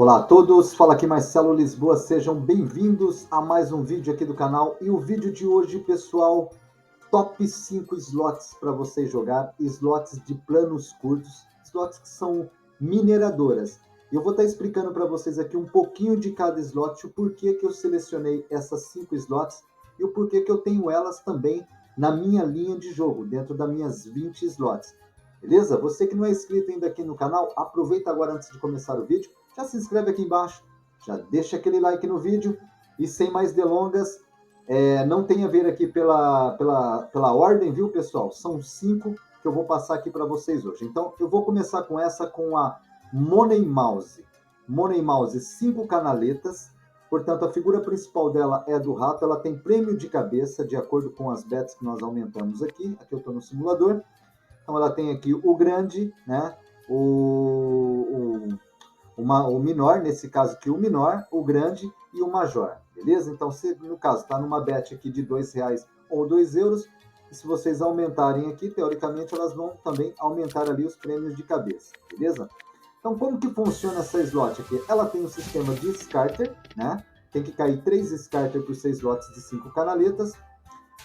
Olá a todos, fala aqui Marcelo Lisboa, sejam bem-vindos a mais um vídeo aqui do canal. E o vídeo de hoje, pessoal, top 5 slots para você jogar, slots de planos curtos, slots que são mineradoras. Eu vou estar explicando para vocês aqui um pouquinho de cada slot, o porquê que eu selecionei essas 5 slots e o porquê que eu tenho elas também na minha linha de jogo, dentro das minhas 20 slots. Beleza? Você que não é inscrito ainda aqui no canal, aproveita agora antes de começar o vídeo, já se inscreve aqui embaixo, já deixa aquele like no vídeo e sem mais delongas, não tem a ver aqui pela ordem, viu, pessoal? São 5 que eu vou passar aqui para vocês hoje. Então, eu vou começar com essa, com a Money Mouse. Money Mouse, 5 canaletas. Portanto, a figura principal dela é do rato. Ela tem prêmio de cabeça, de acordo com as bets que nós aumentamos aqui. Aqui eu estou no simulador. Então, ela tem aqui o grande, né? O menor, nesse caso aqui o menor, o grande e o major, beleza? Então, se no caso está numa bet aqui de R$2 ou €2, e se vocês aumentarem aqui, teoricamente elas vão também aumentar ali os prêmios de cabeça, beleza? Então, como que funciona essa slot aqui? Ela tem um sistema de scarter, né? Tem que cair 3 scarter por 6 lotes de 5 canaletas,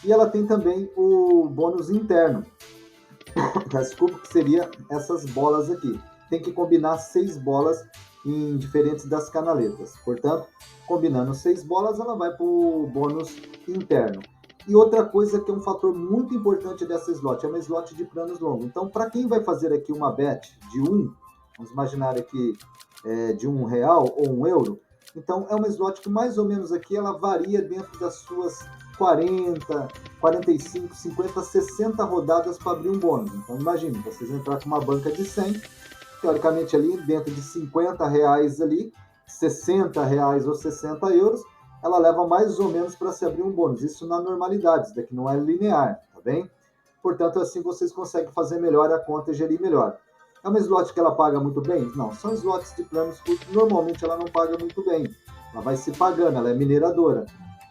e ela tem também o bônus interno, desculpa, que seria essas bolas aqui. Tem que combinar 6 bolas em diferentes das canaletas. Portanto, combinando 6 bolas, ela vai para o bônus interno. E outra coisa que é um fator muito importante dessa slot, é uma slot de planos longos. Então, para quem vai fazer aqui uma bet de vamos imaginar aqui de R$1 ou €1, então é uma slot que mais ou menos aqui ela varia dentro das suas 40, 45, 50, 60 rodadas para abrir um bônus. Então imagine, vocês entrar com uma banca de 100, teoricamente ali dentro de R$50 ali, R$60 ou €60, ela leva mais ou menos para se abrir um bônus. Isso na normalidade, isso daqui não é linear, tá bem? Portanto, assim vocês conseguem fazer melhor a conta e gerir melhor. É uma slot que ela paga muito bem? Não, são slots de planos curtos, normalmente ela não paga muito bem. Ela vai se pagando, ela é mineradora.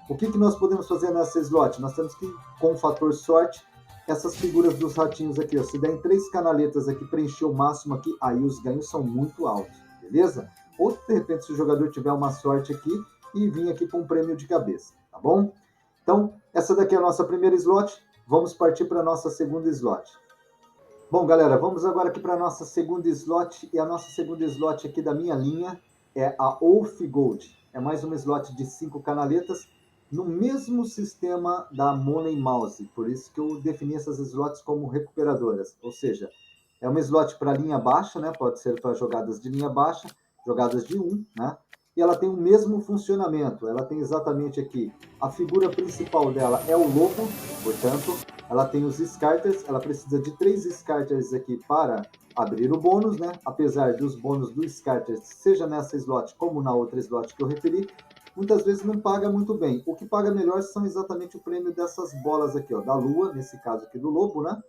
O que nós podemos fazer nessa slot? Nós temos que, com o fator sorte, essas figuras dos ratinhos aqui, ó, se der em 3 canaletas aqui, preencher o máximo aqui, aí os ganhos são muito altos, beleza? Ou, de repente, se o jogador tiver uma sorte aqui e vir aqui com um prêmio de cabeça, tá bom? Então, essa daqui é a nossa primeira slot, vamos partir para a nossa segunda slot. Bom, galera, vamos agora aqui para a nossa segunda slot, e a nossa segunda slot aqui da minha linha é a Wolf Gold. É mais uma slot de 5 canaletas, no mesmo sistema da Money Mouse, por isso que eu defini essas slots como recuperadoras, ou seja, é uma slot para linha baixa, né? Pode ser para jogadas de linha baixa, jogadas de 1, né? E ela tem o mesmo funcionamento, ela tem exatamente aqui, a figura principal dela é o lobo, portanto, ela tem os scarters, ela precisa de 3 scarters aqui para abrir o bônus, né? Apesar dos bônus do scarters, seja nessa slot como na outra slot que eu referi, muitas vezes não paga muito bem. O que paga melhor são exatamente o prêmio dessas bolas aqui, ó, da lua, nesse caso aqui do lobo, né?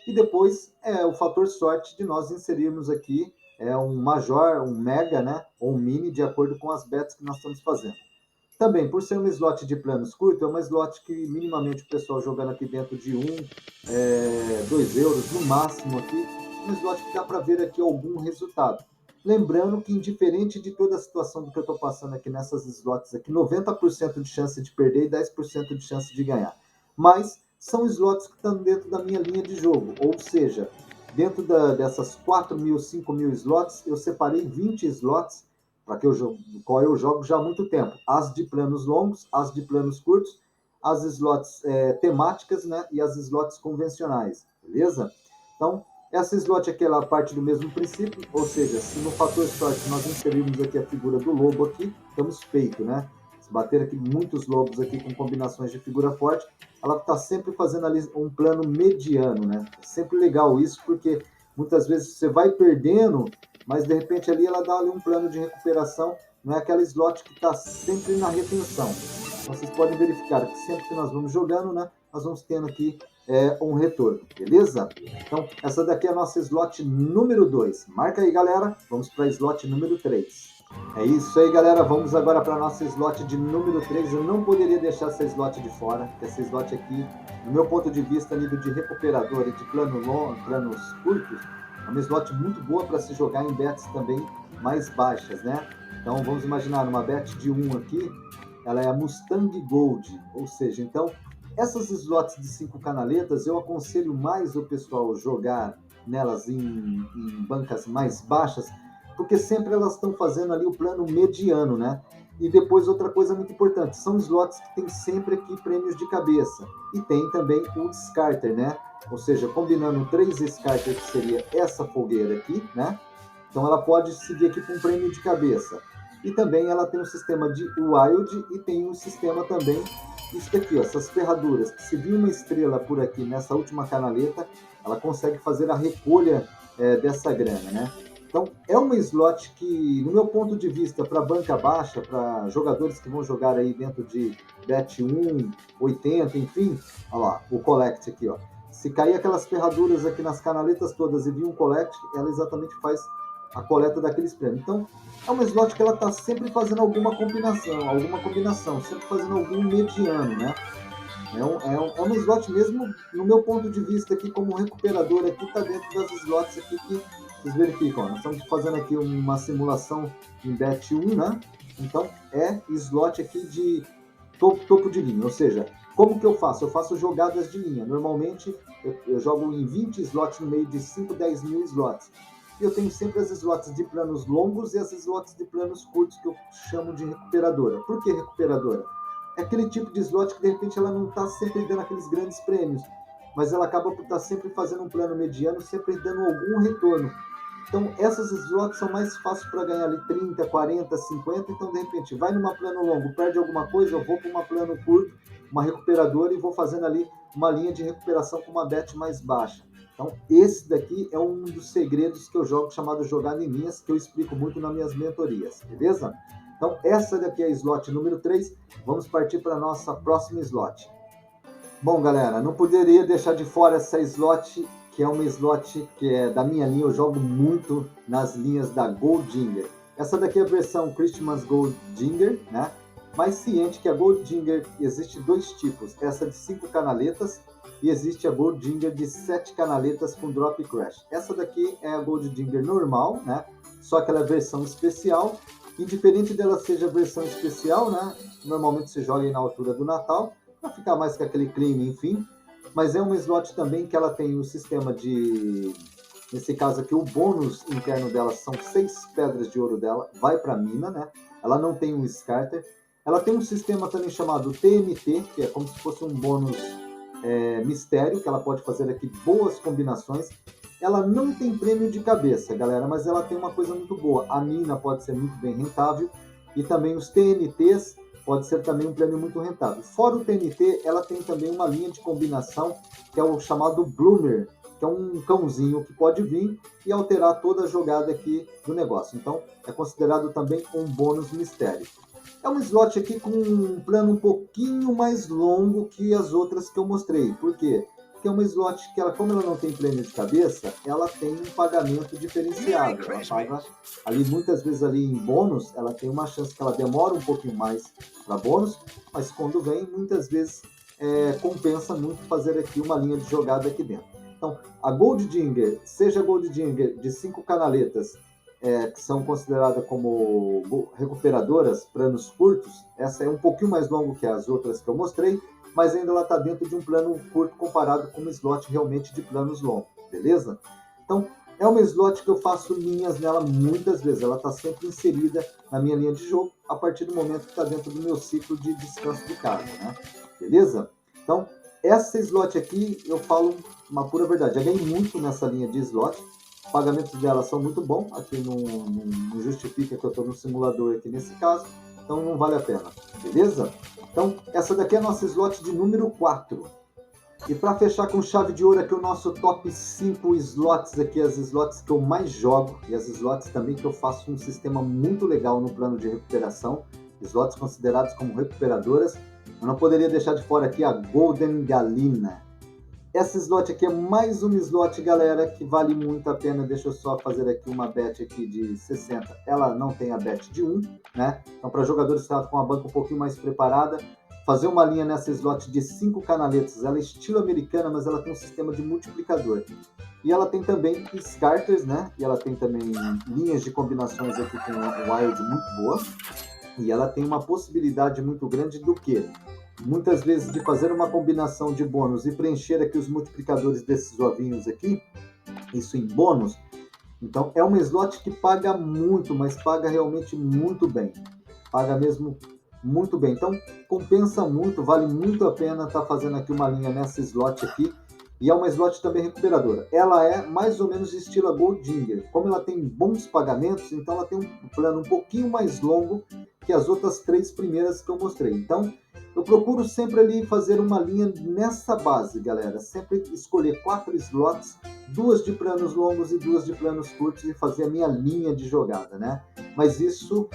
E depois é o fator sorte de nós inserirmos aqui um major, um mega, né? Ou um mini, de acordo com as bets que nós estamos fazendo. Também, por ser uma slot de planos curtos, é uma slot que minimamente o pessoal jogando aqui dentro de €2 no máximo aqui, uma slot que dá para ver aqui algum resultado. Lembrando que, indiferente de toda a situação do que eu estou passando aqui nessas slots aqui, 90% de chance de perder e 10% de chance de ganhar. Mas são slots que estão dentro da minha linha de jogo, ou seja, dentro dessas 4.000, 5.000 slots, eu separei 20 slots para que qual eu jogo já há muito tempo. As de planos longos, as de planos curtos, as slots temáticas, né? E as slots convencionais, beleza? Então, essa slot aqui, ela parte do mesmo princípio, ou seja, se no fator sorte nós inserirmos aqui a figura do lobo aqui, estamos feito, né? Se bater aqui muitos lobos aqui com combinações de figura forte, ela está sempre fazendo ali um plano mediano, né? É sempre legal isso, porque muitas vezes você vai perdendo, mas de repente ali ela dá ali um plano de recuperação, não é aquela slot que está sempre na retenção. Então vocês podem verificar que sempre que nós vamos jogando, né, nós vamos tendo aqui um retorno, beleza? Então essa daqui é a nossa slot número 2. Marca aí, galera, vamos para a slot número 3. É isso aí, galera, vamos agora para a nossa slot de número 3. Eu não poderia deixar essa slot de fora, porque essa slot aqui, no meu ponto de vista, a nível de recuperador e de planos curtos, é uma slot muito boa para se jogar em bets também mais baixas, né? Então vamos imaginar uma bet de 1 aqui, ela é a Mustang Gold, ou seja, então essas slots de 5 canaletas eu aconselho mais o pessoal jogar nelas em bancas mais baixas, porque sempre elas estão fazendo ali o plano mediano, né? E depois outra coisa muito importante, são slots que tem sempre aqui prêmios de cabeça. E tem também o descarter, né? Ou seja, combinando 3 descarter, que seria essa fogueira aqui, né? Então ela pode seguir aqui com um prêmio de cabeça. E também ela tem um sistema de wild e tem um sistema também, isso daqui, ó, essas ferraduras, que se vir uma estrela por aqui nessa última canaleta, ela consegue fazer a recolha dessa grana, né? Então, é uma slot que, no meu ponto de vista, para banca baixa, para jogadores que vão jogar aí dentro de bet 1, 80, enfim, olha lá, o collect aqui, ó. Se cair aquelas ferraduras aqui nas canaletas todas e vir um collect, ela exatamente faz a coleta daqueles prêmios. Então, é uma slot que ela está sempre fazendo alguma combinação, sempre fazendo algum mediano, né? É uma slot mesmo, no meu ponto de vista aqui, como recuperador aqui, está dentro das slots aqui que vocês verificam. Ó, nós estamos fazendo aqui uma simulação em bet 1, né? Então, é slot aqui de topo de linha, ou seja, como que eu faço? Eu faço jogadas de linha. Normalmente, eu jogo em 20 slots no meio de 5, 10 mil slots. E eu tenho sempre as slots de planos longos e as slots de planos curtos, que eu chamo de recuperadora. Por que recuperadora? É aquele tipo de slot que de repente ela não está sempre dando aqueles grandes prêmios, mas ela acaba por estar sempre fazendo um plano mediano, sempre dando algum retorno. Então essas slots são mais fáceis para ganhar ali 30, 40, 50, então de repente vai numa plano longo, perde alguma coisa, eu vou para uma plano curto, uma recuperadora e vou fazendo ali uma linha de recuperação com uma bet mais baixa. Então esse daqui é um dos segredos que eu jogo, chamado jogada em linhas, que eu explico muito nas minhas mentorias, beleza? Então, essa daqui é a slot número 3. Vamos partir para a nossa próxima slot. Bom, galera, não poderia deixar de fora essa slot, que é uma slot que é da minha linha. Eu jogo muito nas linhas da Goldinger. Essa daqui é a versão Christmas Goldinger, né? Mas ciente que a Goldinger existe dois tipos. Essa de 5 canaletas e existe a Goldinger de 7 canaletas com Drop Crash. Essa daqui é a Goldinger normal, né? Só que ela é versão especial. Indiferente dela seja a versão especial, né? Normalmente se joga aí na altura do Natal, para ficar mais com aquele clima, enfim. Mas é uma slot também que ela tem o sistema de... Nesse caso aqui, o bônus interno dela são 6 pedras de ouro dela, vai para a mina, né? Ela não tem um scarter. Ela tem um sistema também chamado TNT, que é como se fosse um bônus mistério, que ela pode fazer aqui boas combinações. Ela não tem prêmio de cabeça, galera, mas ela tem uma coisa muito boa. A mina pode ser muito bem rentável e também os TNTs pode ser também um prêmio muito rentável. Fora o TNT, ela tem também uma linha de combinação que é o chamado Bloomer, que é um cãozinho que pode vir e alterar toda a jogada aqui do negócio. Então, é considerado também um bônus mistério. É um slot aqui com um plano um pouquinho mais longo que as outras que eu mostrei. Por quê? Porque é uma slot que, ela, como ela não tem prêmio de cabeça, ela tem um pagamento diferenciado. Ela paga ali, muitas vezes ali em bônus, ela tem uma chance que ela demora um pouquinho mais para bônus, mas quando vem, muitas vezes compensa muito fazer aqui uma linha de jogada aqui dentro. Então, a Goldinger, seja a Goldinger de 5 canaletas, que são consideradas como recuperadoras, planos curtos, essa é um pouquinho mais longo que as outras que eu mostrei, mas ainda ela está dentro de um plano curto comparado com um slot realmente de planos longos, beleza? Então, é uma slot que eu faço linhas nela muitas vezes, ela está sempre inserida na minha linha de jogo, a partir do momento que está dentro do meu ciclo de descanso de carga, né? Beleza? Então, essa slot aqui, eu falo uma pura verdade, eu ganhei muito nessa linha de slot, os pagamentos dela são muito bons, aqui não justifica que eu estou no simulador aqui nesse caso, então não vale a pena, beleza? Então, essa daqui é a nossa slot de número 4. E para fechar com chave de ouro aqui o nosso top 5 slots aqui, as slots que eu mais jogo e as slots também que eu faço um sistema muito legal no plano de recuperação, slots considerados como recuperadoras. Eu não poderia deixar de fora aqui a Golden Galina. Essa slot aqui é mais uma slot, galera, que vale muito a pena. Deixa eu só fazer aqui uma bet aqui de 60. Ela não tem a bet de 1, né? Então, para jogadores que estão com a banca um pouquinho mais preparada, fazer uma linha nessa slot de 5 canaletas. Ela é estilo americana, mas ela tem um sistema de multiplicador. E ela tem também starters, né? E ela tem também linhas de combinações aqui com um wild muito boa. E ela tem uma possibilidade muito grande do que? Muitas vezes de fazer uma combinação de bônus e preencher aqui os multiplicadores desses ovinhos aqui, isso em bônus. Então é uma slot que paga muito, mas paga realmente muito bem. Paga mesmo muito bem. Então compensa muito, vale muito a pena estar fazendo aqui uma linha nessa slot aqui. E é uma slot também recuperadora. Ela é mais ou menos estilo Goldinger. Como ela tem bons pagamentos, então ela tem um plano um pouquinho mais longo que as outras 3 primeiras que eu mostrei. Então, eu procuro sempre ali fazer uma linha nessa base, galera. Sempre escolher 4 slots, 2 de planos longos e 2 de planos curtos e fazer a minha linha de jogada, né? Mas isso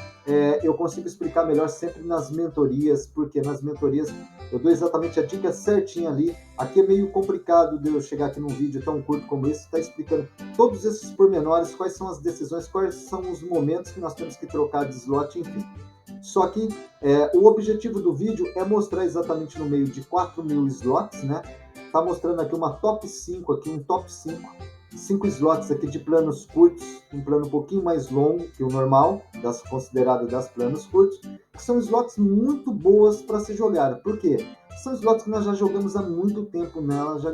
eu consigo explicar melhor sempre nas mentorias, porque nas mentorias eu dou exatamente a dica certinha ali. Aqui é meio complicado de eu chegar aqui num vídeo tão curto como esse, está explicando todos esses pormenores, quais são as decisões, quais são os momentos que nós temos que trocar de slot, enfim. Só que o objetivo do vídeo é mostrar exatamente no meio de 4.000 slots, né? Tá mostrando aqui uma top 5, aqui um top 5 slots aqui de planos curtos, um plano um pouquinho mais longo que o normal, considerado das planos curtos, que são slots muito boas para se jogar. Por quê? São slots que nós já jogamos há muito tempo nela, já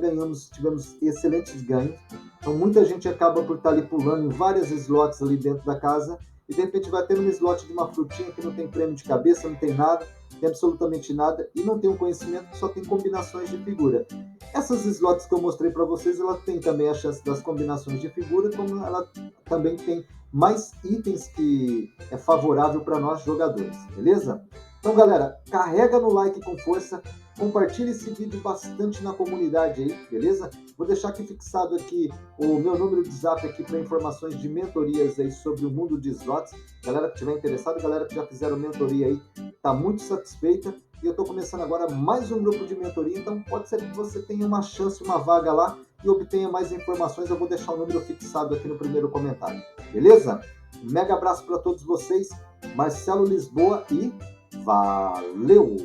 tivemos excelentes ganhos. Então muita gente acaba por estar ali pulando em várias slots ali dentro da casa e de repente vai ter um slot de uma frutinha que não tem prêmio de cabeça, não tem nada, tem absolutamente nada e não tem um conhecimento que só tem combinações de figura. Essas slots que eu mostrei para vocês, ela tem também a chance das combinações de figura, como ela também tem mais itens que é favorável para nós jogadores, beleza? Então, galera, carrega no like com força, compartilhe esse vídeo bastante na comunidade aí, beleza? Vou deixar aqui fixado aqui o meu número de zap aqui para informações de mentorias aí sobre o mundo de slots. Galera que estiver interessado, galera que já fizeram mentoria aí, tá muito satisfeita. E eu estou começando agora mais um grupo de mentoria, então pode ser que você tenha uma chance, uma vaga lá e obtenha mais informações. Eu vou deixar o número fixado aqui no primeiro comentário, beleza? Um mega abraço para todos vocês, Marcelo Lisboa e valeu!